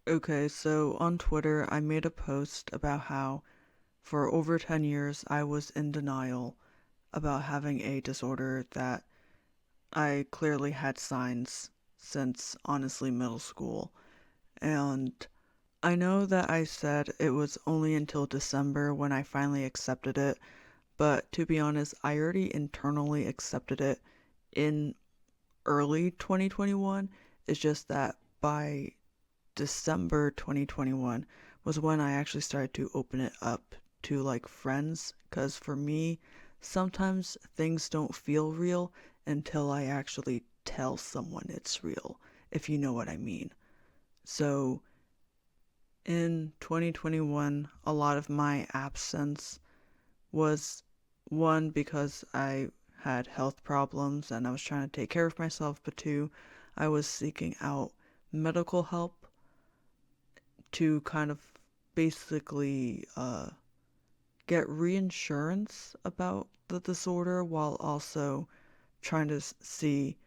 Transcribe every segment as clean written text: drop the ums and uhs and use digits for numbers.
Okay, so on Twitter, I made a post about how for over 10 years I was in denial about having a disorder that I clearly had signs since honestly middle school. And I know that I said it was only until December when I finally accepted it, but to be honest, I already internally accepted it in early 2021. It's just that by December 2021 was when I actually started to open it up to like friends. Because for me, sometimes things don't feel real until I actually tell someone it's real, if you know what I mean. So in 2021, a lot of my absence was one, because I had health problems and I was trying to take care of myself, but two, I was seeking out medical help to kind of basically get reinsurance about the disorder while also trying to see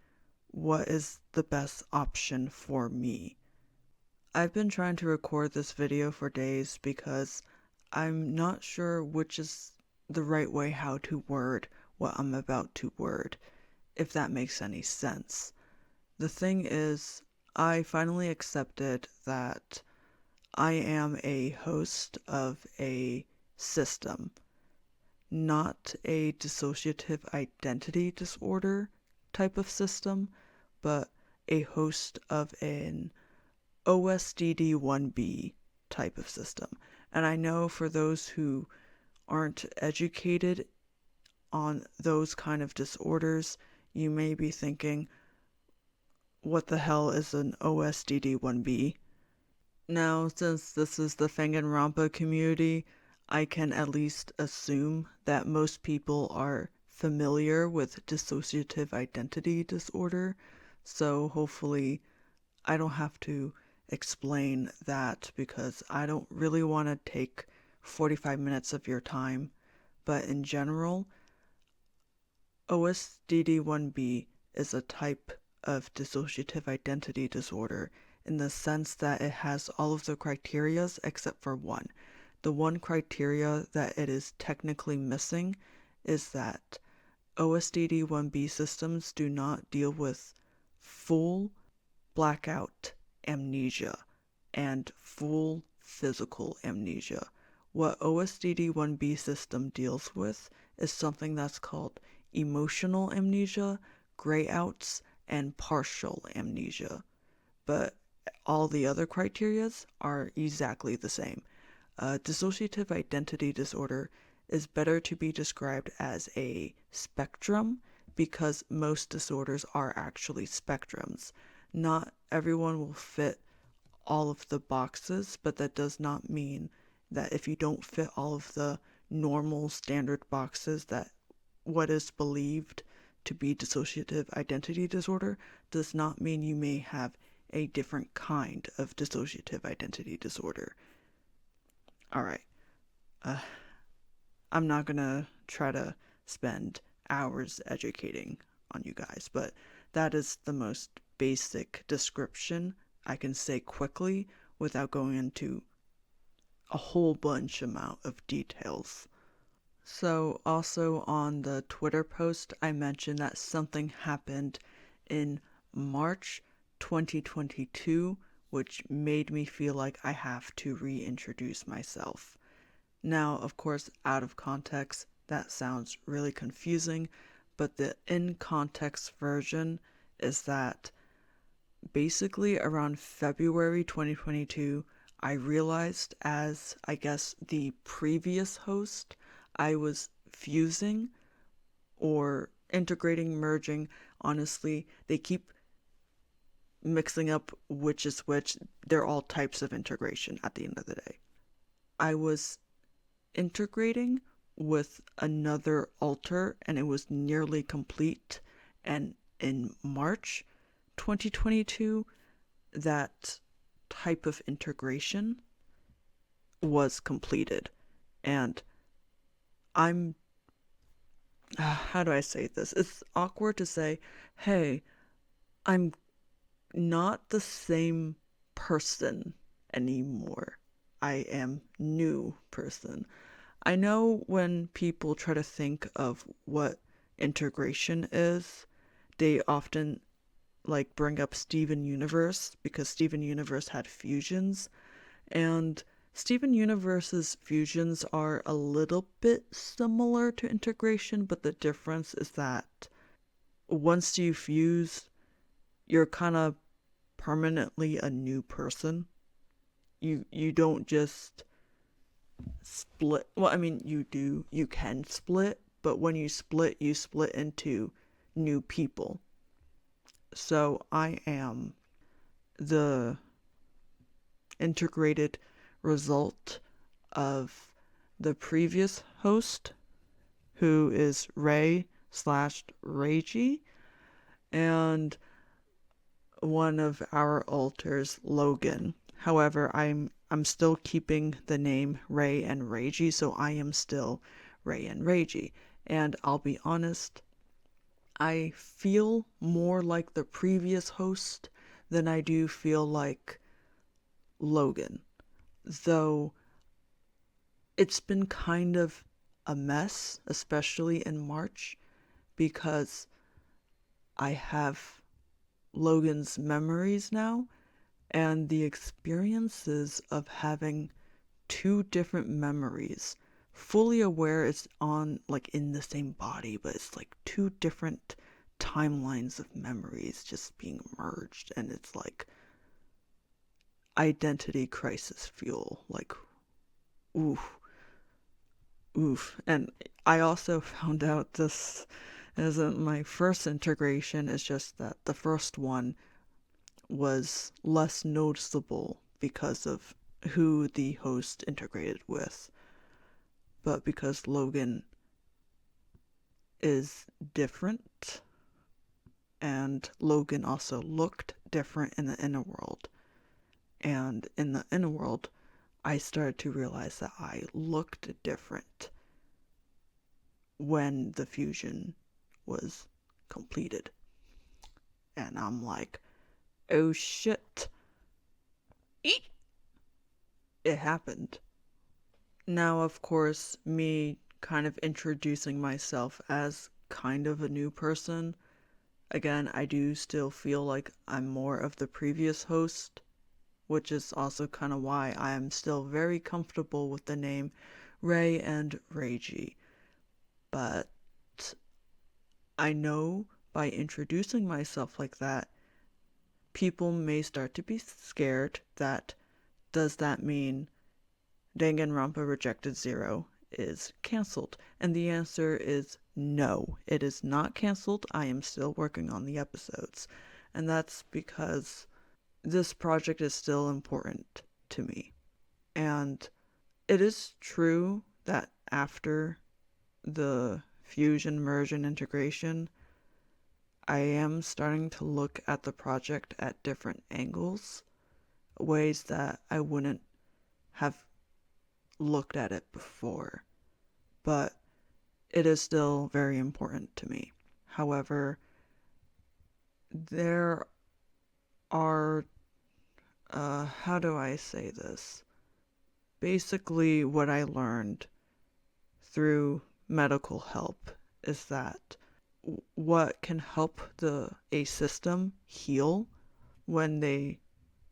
what is the best option for me. I've been trying to record this video for days because I'm not sure which is the right way how to word what I'm about to word, if that makes any sense. The thing is, I finally accepted that I am a host of a system, not a dissociative identity disorder type of system, but a host of an OSDD-1b type of system. And I know for those who aren't educated on those kind of disorders, you may be thinking, what the hell is an OSDD-1b? Now, since this is the Rampa community, I can at least assume that most people are familiar with dissociative identity disorder, so hopefully I don't have to explain that because I don't really want to take 45 minutes of your time. But in general, OSDD-1b is a type of dissociative identity disorder in the sense that it has all of the criterias except for one. The one criteria that it is technically missing is that OSDD-1b systems do not deal with full blackout amnesia and full physical amnesia. What OSDD-1b system deals with is something that's called emotional amnesia, grayouts, and partial amnesia. But all the other criterias are exactly the same. Dissociative identity disorder is better to be described as a spectrum because most disorders are actually spectrums. Not everyone will fit all of the boxes, but that does not mean that if you don't fit all of the normal standard boxes, that what is believed to be dissociative identity disorder does not mean you may have a different kind of dissociative identity disorder. Alright, uh, I'm not gonna try to spend hours educating on you guys, but that is the most basic description I can say quickly without going into a whole bunch amount of details. So also on the Twitter post, I mentioned that something happened in March 2022, which made me feel like I have to reintroduce myself. Now, of course, out of context, that sounds really confusing, but the in context version is that basically around February 2022, I realized as, I guess, the previous host, I was fusing or integrating, merging. Honestly, they keep mixing up which is which. They're all types of integration at the end of the day. I was integrating with another alter and it was nearly complete. And in March 2022, that type of integration was completed. And I'm, how do I say this? It's awkward to say, hey, I'm not the same person anymore. I am new person. I know when people try to think of what integration is, they often like bring up Steven Universe because Steven Universe had fusions, and Steven Universe's fusions are a little bit similar to integration, but the difference is that once you fuse, you're kind of permanently a new person. You don't just split. Well, I mean, you can split, but when you split into new people. So I am the integrated result of the previous host, who is Ray slash Reiji, and one of our alters, Logan. However, I'm still keeping the name Ray and Reiji, so I am still Ray and Reiji. And I'll be honest, I feel more like the previous host than I do feel like Logan. Though it's been kind of a mess, especially in March, because I have Logan's memories now, and the experiences of having two different memories, fully aware it's on like in the same body, but it's like two different timelines of memories just being merged, and it's like identity crisis fuel. Like, oof, oof. And I also found out this isn't my first integration, it's just that the first one was less noticeable because of who the host integrated with. But because Logan is different, and Logan also looked different in the inner world, and in the inner world, I started to realize that I looked different when the fusion was completed. And I'm like, oh shit, it happened. Now, of course, me kind of introducing myself as kind of a new person, again, I do still feel like I'm more of the previous host, which is also kind of why I am still very comfortable with the name Ray and Reiji. But I know by introducing myself like that, people may start to be scared that does that mean Danganronpa Rejected Zero is cancelled? And the answer is no, it is not cancelled. I am still working on the episodes. And that's because this project is still important to me. And it is true that after the fusion, merge, and integration, I am starting to look at the project at different angles, ways that I wouldn't have looked at it before. But it is still very important to me. However, there are, how do I say this? Basically, what I learned through medical help is that what can help a system heal when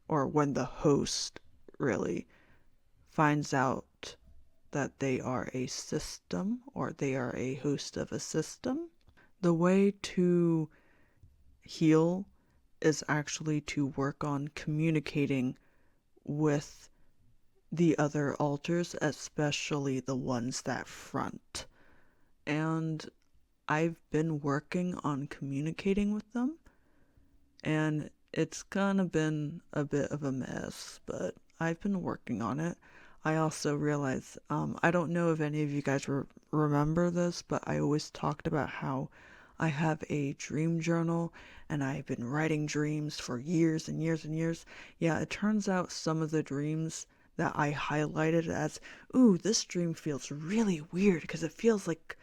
when the host really finds out that they are a system or they are a host of a system. The way to heal is actually to work on communicating with the other alters, especially the ones that front. And I've been working on communicating with them, and it's kind of been a bit of a mess, but I've been working on it. I also realized, I don't know if any of you guys remember this, but I always talked about how I have a dream journal and I've been writing dreams for years and years and years. Yeah, it turns out some of the dreams that I highlighted as, ooh, this dream feels really weird because it feels like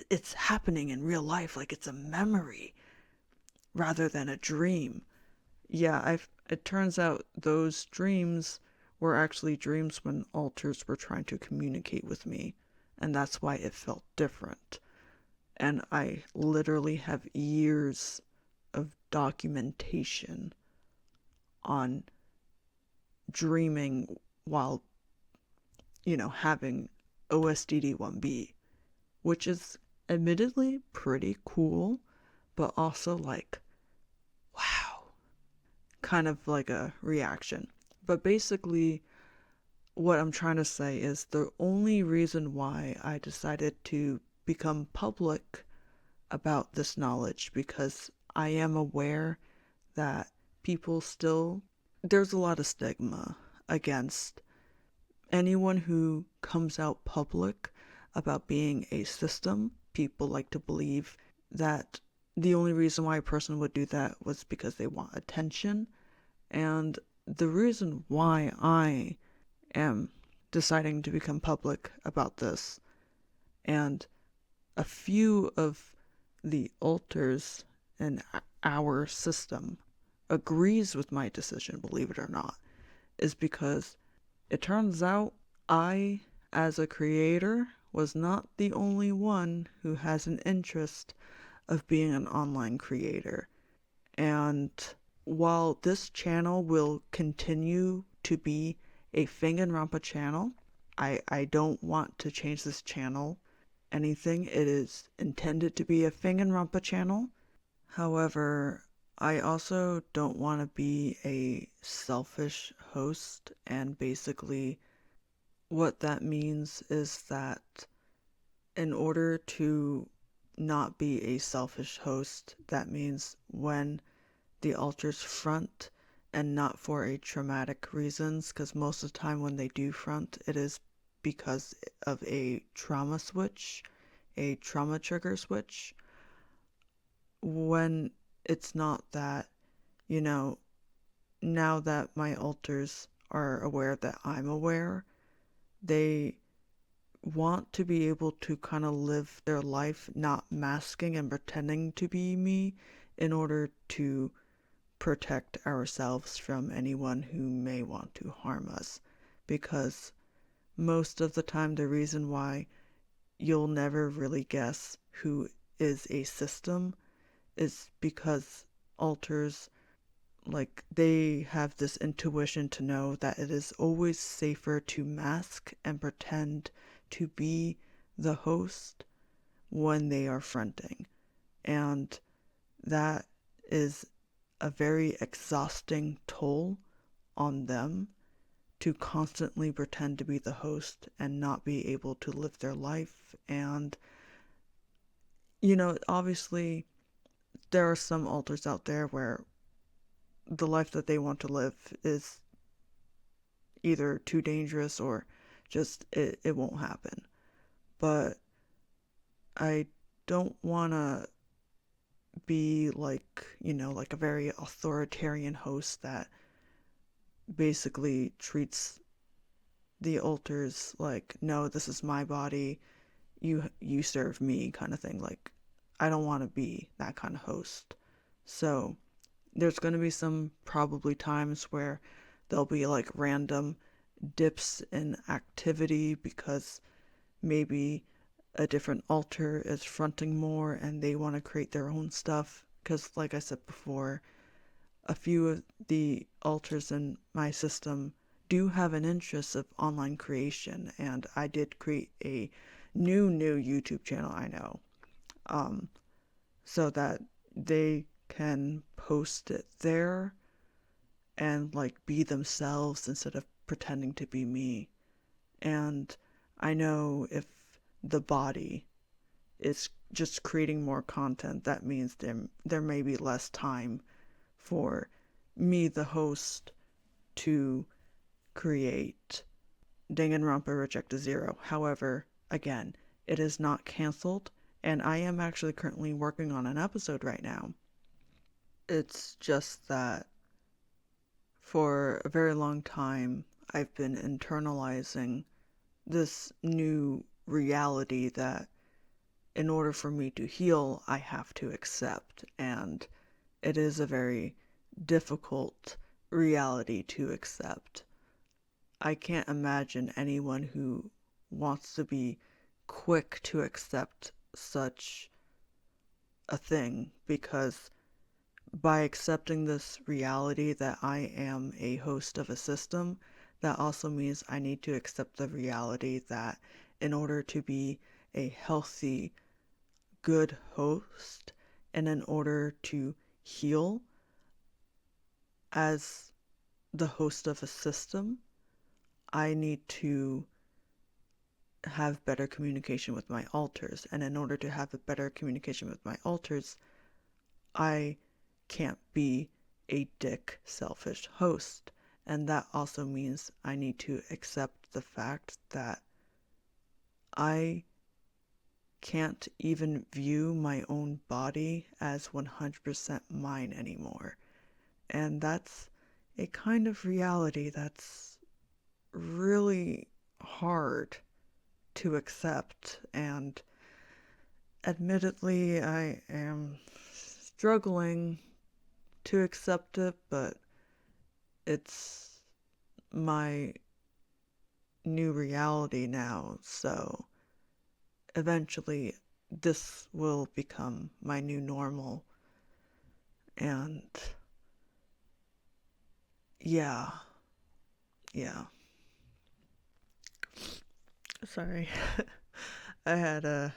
it's happening in real life, like it's a memory rather than a dream. Yeah, it turns out those dreams were actually dreams when alters were trying to communicate with me, and that's why it felt different. And I literally have years of documentation on dreaming while, having OSDD-1b, which is admittedly pretty cool, but also like, wow, kind of like a reaction. But basically, what I'm trying to say is the only reason why I decided to become public about this knowledge, because I am aware that people still, there's a lot of stigma against anyone who comes out public about being a system. People like to believe that the only reason why a person would do that was because they want attention. And the reason why I am deciding to become public about this, and a few of the alters in our system agrees with my decision, believe it or not, is because it turns out I, as a creator, was not the only one who has an interest of being an online creator. And while this channel will continue to be a Fing and Rampa channel, I don't want to change this channel anything. It is intended to be a Fing and Rampa channel. However, I also don't want to be a selfish host, and basically what that means is that in order to not be a selfish host, that means when the alters front and not for a traumatic reasons, because most of the time when they do front, it is because of a trauma switch, a trauma trigger switch. When it's not that, now that my alters are aware that I'm aware, they want to be able to kind of live their life not masking and pretending to be me in order to protect ourselves from anyone who may want to harm us. Because most of the time, the reason why you'll never really guess who is a system is because alters, like, they have this intuition to know that it is always safer to mask and pretend to be the host when they are fronting. And that is a very exhausting toll on them, to constantly pretend to be the host and not be able to live their life. And, obviously, there are some alters out there where the life that they want to live is either too dangerous or just it won't happen. But I don't want to be like a very authoritarian host that basically treats the alters like, no, this is my body, you serve me, kind of thing. Like, I don't want to be that kind of host. So there's going to be some probably times where there'll be like random dips in activity because maybe a different alter is fronting more and they want to create their own stuff. Because like I said before, a few of the alters in my system do have an interest of online creation, and I did create a new YouTube channel, I know, so that they can post it there and like be themselves instead of pretending to be me. And I know if the body is just creating more content, that means there may be less time for me, the host, to create Danganronpa Reject a Zero. However, again, it is not canceled, and I am actually currently working on an episode right now. It's just that for a very long time, I've been internalizing this new reality that in order for me to heal, I have to accept, and it is a very difficult reality to accept. I can't imagine anyone who wants to be quick to accept such a thing, because by accepting this reality that I am a host of a system, that also means I need to accept the reality that in order to be a healthy, good host, and in order to heal as the host of a system, I need to have better communication with my alters. And in order to have a better communication with my alters, I can't be a dick, selfish host. And that also means I need to accept the fact that I can't even view my own body as 100% mine anymore. And that's a kind of reality that's really hard to accept. And admittedly, I am struggling to accept it, but it's my new reality now, so eventually this will become my new normal. And yeah, yeah. Sorry. I had a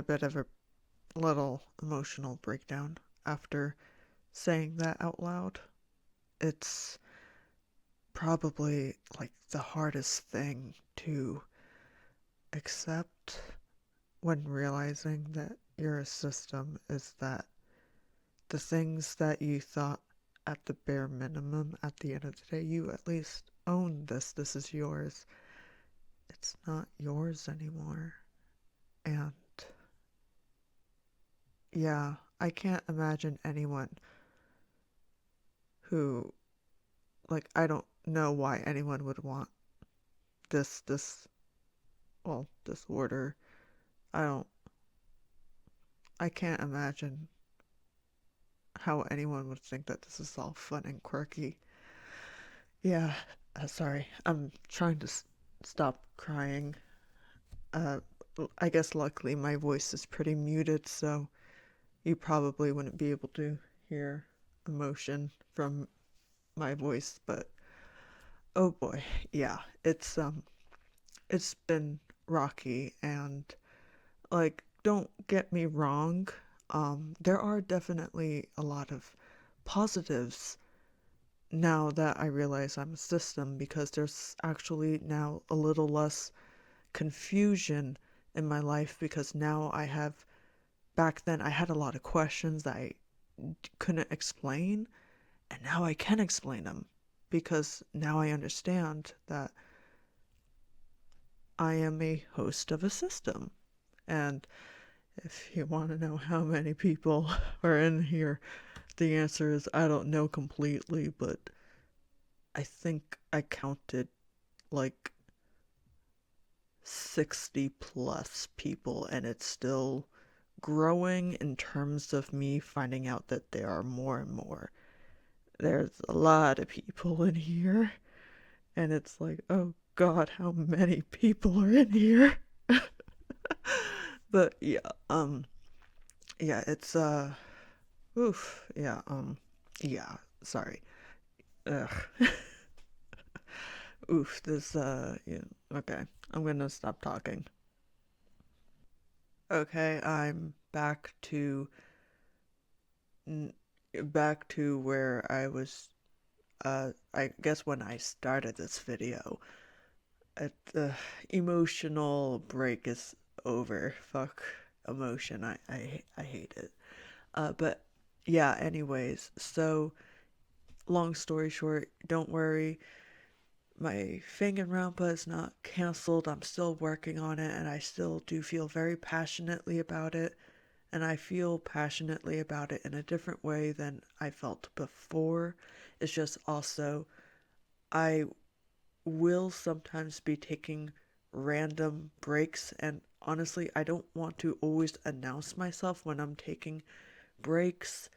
bit of a little emotional breakdown after saying that out loud. It's probably like the hardest thing to accept when realizing that you're a system, is that the things that you thought at the bare minimum at the end of the day, you at least own this, this is yours. It's not yours anymore. And yeah, I can't imagine anyone who, like, I don't know why anyone would want this order. I don't, I can't imagine how anyone would think that this is all fun and quirky. Yeah, sorry. I'm trying to stop crying. Uh, I guess luckily my voice is pretty muted, so you probably wouldn't be able to hear emotion from my voice, but oh boy, yeah, it's been rocky. And like, don't get me wrong, there are definitely a lot of positives now that I realize I'm a system, because there's actually now a little less confusion in my life, because now I have, back then I had a lot of questions that I couldn't explain, and now I can explain them, because now I understand that I am a host of a system. And if you want to know how many people are in here, the answer is I don't know completely, but I think I counted like 60 plus people, and it's still growing in terms of me finding out that there are more and more. There's a lot of people in here, and it's like, oh god, how many people are in here? But yeah, yeah, it's oof, yeah, yeah, sorry. Ugh. Oof, this yeah, okay. I'm gonna stop talking. Okay, I'm back to where I was. I guess when I started this video, the emotional break is over. Fuck emotion. I hate it. But yeah. Anyways, so long story short, don't worry. My Fang and Rampa is not canceled. I'm still working on it, and I still do feel very passionately about it. And I feel passionately about it in a different way than I felt before. It's just also, I will sometimes be taking random breaks, and honestly, I don't want to always announce myself when I'm taking breaks,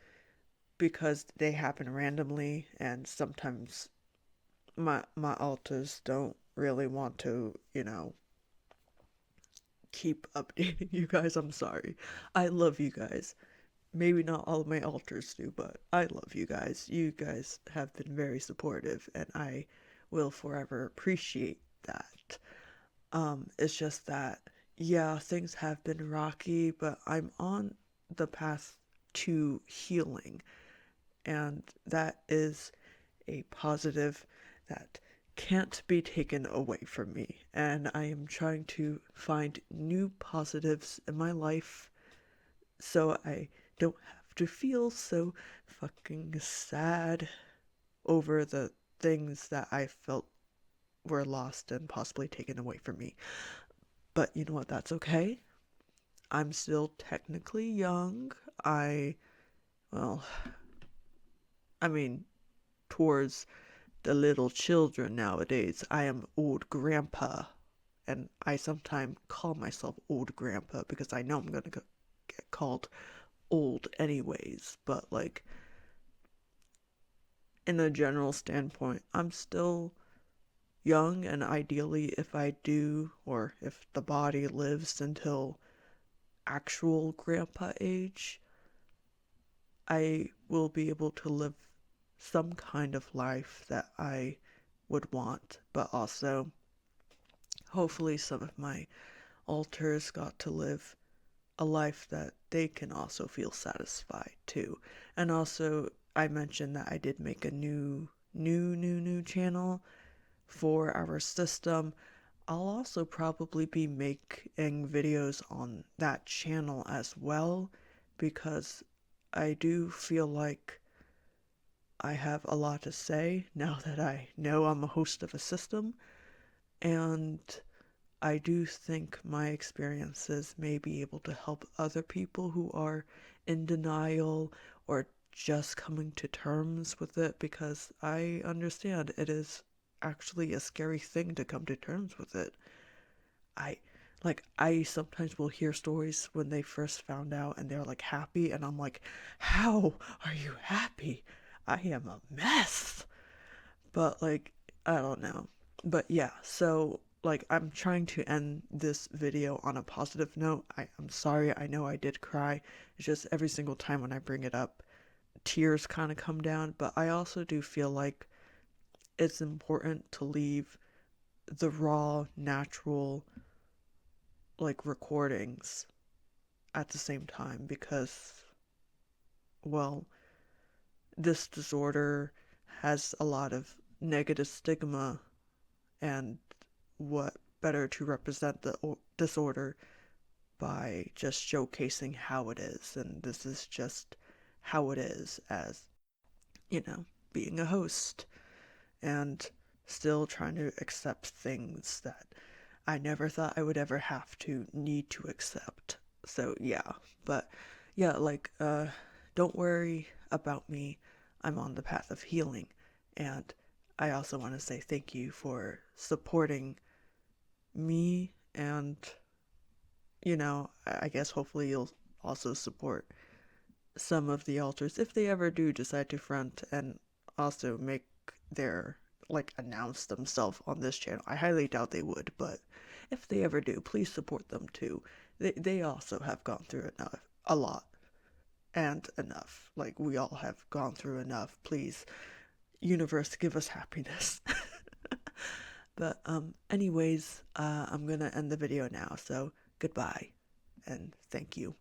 because they happen randomly, and sometimes my alters don't really want to, keep updating you guys. I'm sorry. I love you guys. Maybe not all of my alters do, but I love you guys. You guys have been very supportive, and I will forever appreciate that. It's just that, yeah, things have been rocky, but I'm on the path to healing, and that is a positive that can't be taken away from me. And I am trying to find new positives in my life so I don't have to feel so fucking sad over the things that I felt were lost and possibly taken away from me. But you know what? That's okay. I'm still technically young. Well, I mean, towards the little children nowadays, I am old grandpa. And I sometimes call myself old grandpa because I know I'm gonna get called old anyways. But, like, in a general standpoint, I'm still young, and ideally, if I do, or if the body lives until actual grandpa age, I will be able to live some kind of life that I would want, but also hopefully some of my alters got to live a life that they can also feel satisfied too. And also, I mentioned that I did make a new channel for our system. I'll also probably be making videos on that channel as well because I do feel like I have a lot to say now that I know I'm a host of a system, and I do think my experiences may be able to help other people who are in denial or just coming to terms with it, because I understand it is actually a scary thing to come to terms with it. I I sometimes will hear stories when they first found out and they're like happy, and I'm like, how are you happy? I am a mess. But, like, I don't know. But yeah, so, like, I'm trying to end this video on a positive note. I'm sorry, I know I did cry. It's just every single time when I bring it up, tears kind of come down. But I also do feel like it's important to leave the raw, natural, like, recordings at the same time because, well, this disorder has a lot of negative stigma, and what better to represent the disorder by just showcasing how it is. And this is just how it is, as, being a host and still trying to accept things that I never thought I would ever have to need to accept. So yeah, but yeah, like, don't worry about me. I'm on the path of healing. And I also want to say thank you for supporting me, and, I guess hopefully you'll also support some of the alters if they ever do decide to front and also make their, like, announce themselves on this channel. I highly doubt they would, but if they ever do, please support them too. They also have gone through enough, a lot, and enough. Like, we all have gone through enough. Please, universe, give us happiness. But anyways, I'm gonna end the video now, so goodbye and thank you.